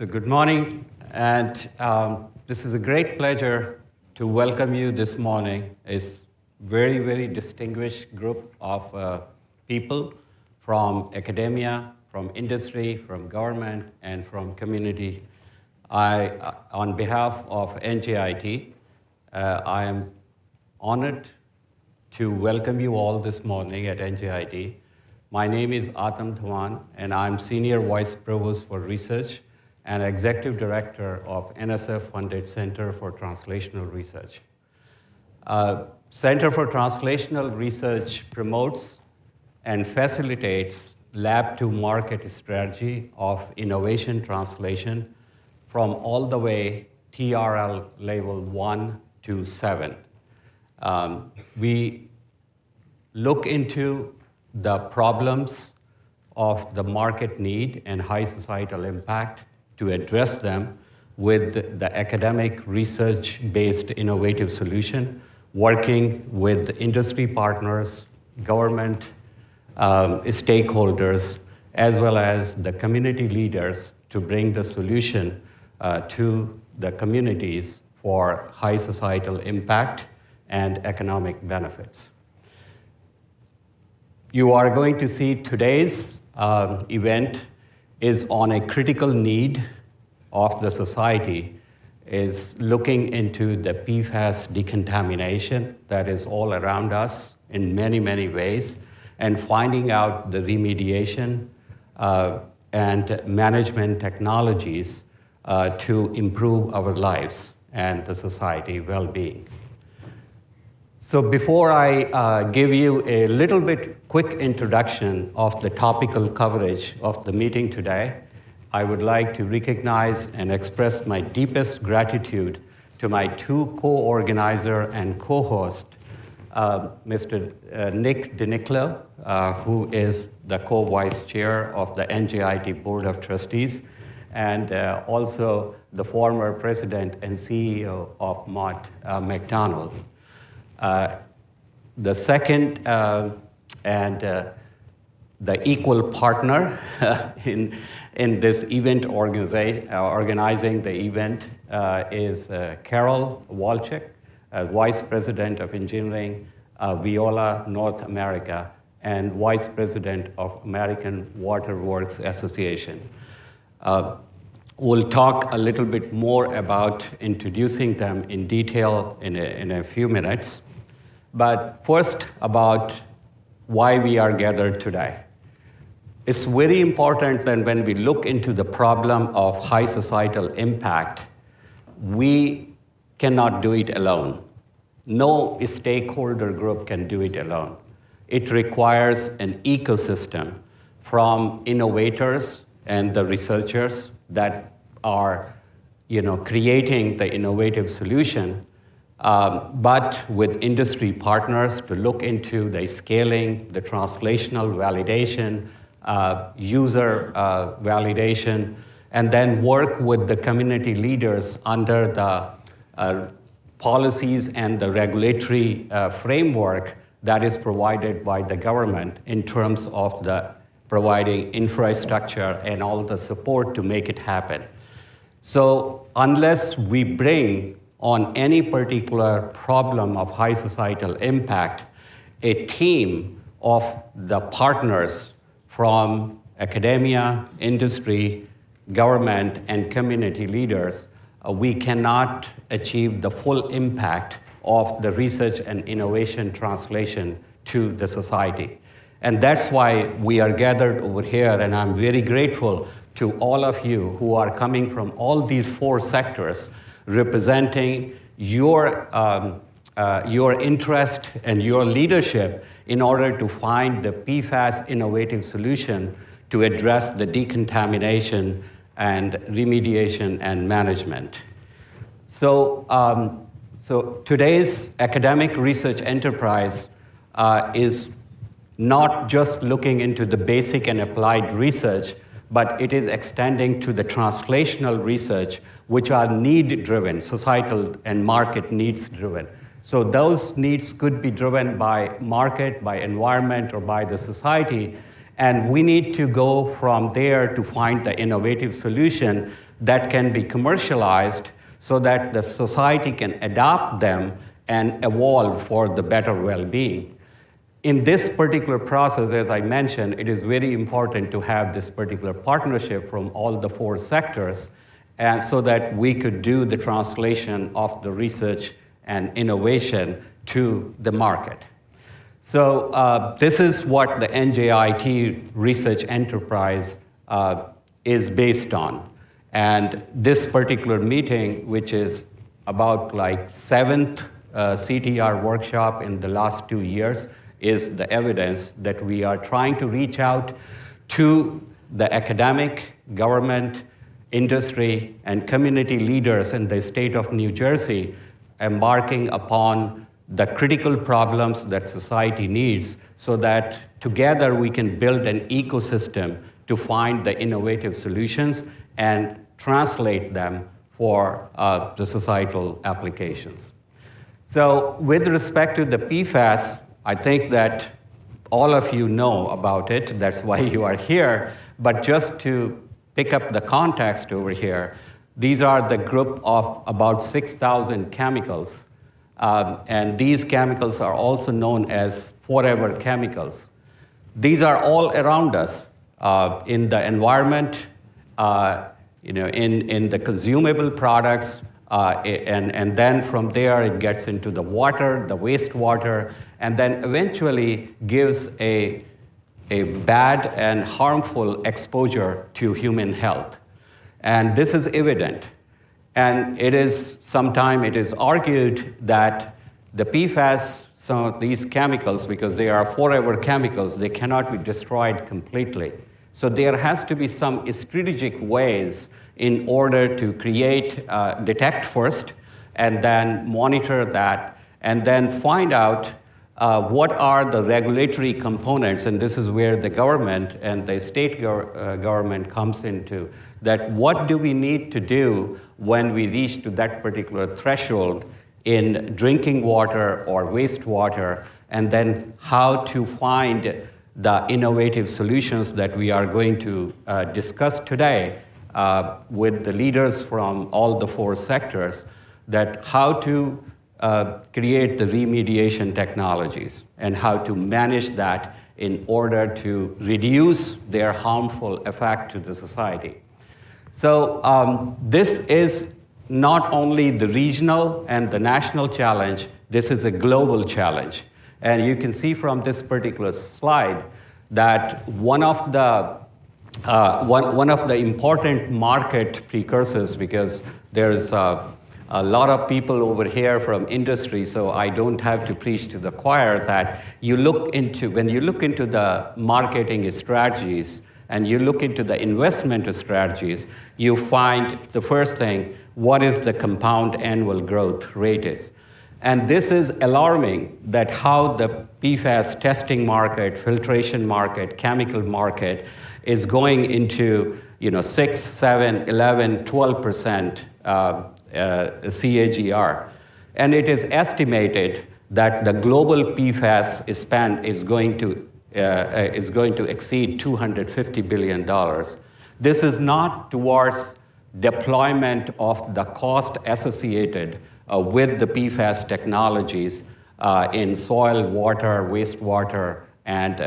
good morning, and this is a great pleasure to welcome you this morning. It's very, very distinguished group of people from academia, from industry, from government, and from community. On behalf of NJIT, I am honored to welcome you all this morning at NJIT. My name is Atam Dhawan, and I'm Senior Vice Provost for Research and Executive Director of NSF-funded Center for Translational Research. Center for Translational Research promotes and facilitates lab-to-market strategy of innovation translation from all the way TRL level 1 to 7. We look into the problems of the market need and high societal impact to address them with the academic research-based innovative solution, working with industry partners, government stakeholders, as well as the community leaders to bring the solution to the communities for high societal impact and economic benefits. You are going to see today's event is on a critical need of the society, is looking into the PFAS decontamination that is all around us in many, many ways, and finding out the remediation and management technologies to improve our lives and the society well-being. So before I give you a little bit quick introduction of the topical coverage of the meeting today, I would like to recognize and express my deepest gratitude to my two co-organizer and co-host, Mr. Nick DiNicolo, who is the co-vice chair of the NJIT Board of Trustees, and also the former president and CEO of Mott MacDonald. The second and the equal partner in this event organizing the event is Carol Walczyk, Vice President of Engineering, Veolia North America, and Vice President of American Water Works Association. We'll talk a little bit more about introducing them in detail in a few minutes. But first, about why we are gathered today. It's very important that when we look into the problem of high societal impact, we cannot do it alone. No stakeholder group can do it alone. It requires an ecosystem from innovators and the researchers that are creating the innovative solution, but with industry partners to look into the scaling, the translational validation, user validation, and then work with the community leaders under the policies and the regulatory framework that is provided by the government in terms of the providing infrastructure and all the support to make it happen. So unless we bring on any particular problem of high societal impact a team of the partners from academia, industry, government, and community leaders, we cannot achieve the full impact of the research and innovation translation to the society. And that's why we are gathered over here, and I'm very grateful to all of you who are coming from all these four sectors, representing your interest and your leadership in order to find the PFAS innovative solution to address the decontamination and remediation and management. So today's academic research enterprise is not just looking into the basic and applied research, but it is extending to the translational research, which are need-driven, societal and market needs-driven. So those needs could be driven by market, by environment, or by the society, and we need to go from there to find the innovative solution that can be commercialized so that the society can adopt them and evolve for the better well-being. In this particular process, as I mentioned, it is very important to have this particular partnership from all the 4 sectors, and so that we could do the translation of the research and innovation to the market. So this is what the NJIT research enterprise is based on. And this particular meeting, which is about like 7th CTR workshop in the last 2 years, is the evidence that we are trying to reach out to the academic, government, industry, and community leaders in the state of New Jersey, embarking upon the critical problems that society needs, so that together we can build an ecosystem to find the innovative solutions and translate them for the societal applications. So with respect to the PFAS, I think that all of you know about it, that's why you are here, but just to pick up the context over here, these are the group of about 6,000 chemicals, and these chemicals are also known as forever chemicals. These are all around us in the environment, in the consumable products, and then from there it gets into the water, the wastewater, and then eventually gives a bad and harmful exposure to human health. And this is evident. And sometimes it is argued that the PFAS, some of these chemicals, because they are forever chemicals, they cannot be destroyed completely. So there has to be some strategic ways in order to detect first, and then monitor that, and then find out what are the regulatory components, and this is where the government and the state government comes into, that what do we need to do when we reach to that particular threshold in drinking water or wastewater, and then how to find the innovative solutions that we are going to discuss today with the leaders from all the 4 sectors, that how to create the remediation technologies and how to manage that in order to reduce their harmful effect to the society. So this is not only the regional and the national challenge, this is a global challenge. And you can see from this particular slide that one of the important market precursors, because there's a lot of people over here from industry, so I don't have to preach to the choir, that when you look into the marketing strategies and you look into the investment strategies, you find the first thing, what is the compound annual growth rate is. And this is alarming, that how the PFAS testing market, filtration market, chemical market is going into 6, 7, 11, 12% CAGR. And it is estimated that the global PFAS spend is going to exceed $250 billion. This is not towards deployment of the cost associated with the PFAS technologies in soil, water, wastewater, and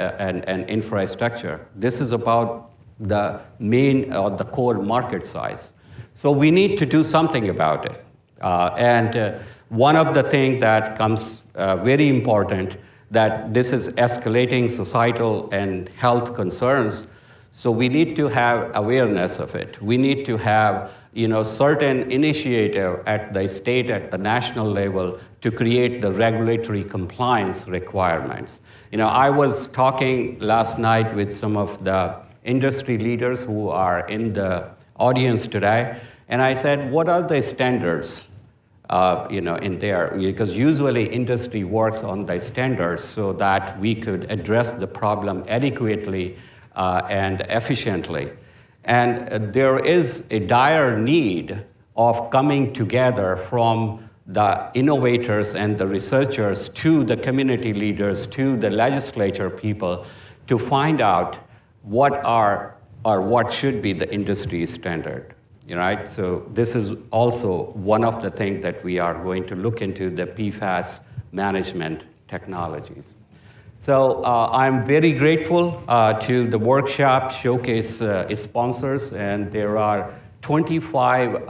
infrastructure. This is about the main or the core market size. So we need to do something about it. And one of the things that comes very important, that this is escalating societal and health concerns. So we need to have awareness of it. We need to have certain initiative at the state, at the national level, to create the regulatory compliance requirements. I was talking last night with some of the industry leaders who are in the audience today, and I said, what are the standards in there? Because usually industry works on the standards so that we could address the problem adequately and efficiently. And there is a dire need of coming together from the innovators and the researchers to the community leaders, to the legislature people, to find out what should be the industry standard. right? So this is also one of the things that we are going to look into, the PFAS management technologies. So I'm very grateful to the workshop showcase sponsors, and there are 25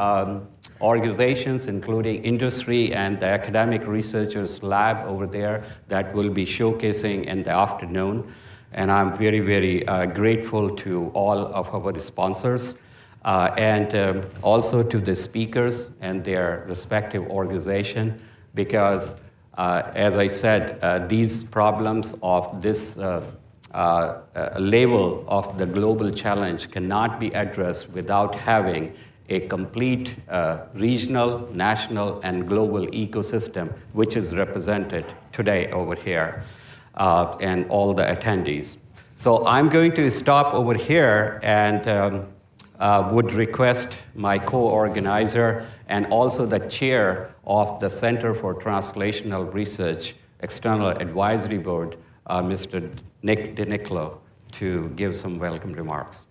organizations, including industry and the academic researchers lab over there, that will be showcasing in the afternoon. And I'm very, very grateful to all of our sponsors, and also to the speakers and their respective organization, because as I said, these problems of this level of the global challenge cannot be addressed without having a complete regional, national, and global ecosystem, which is represented today over here, and all the attendees. So I'm going to stop over here and would request my co-organizer and also the chair of the Center for Translational Research External Advisory Board, Mr. Nick DiNicolo, to give some welcome remarks.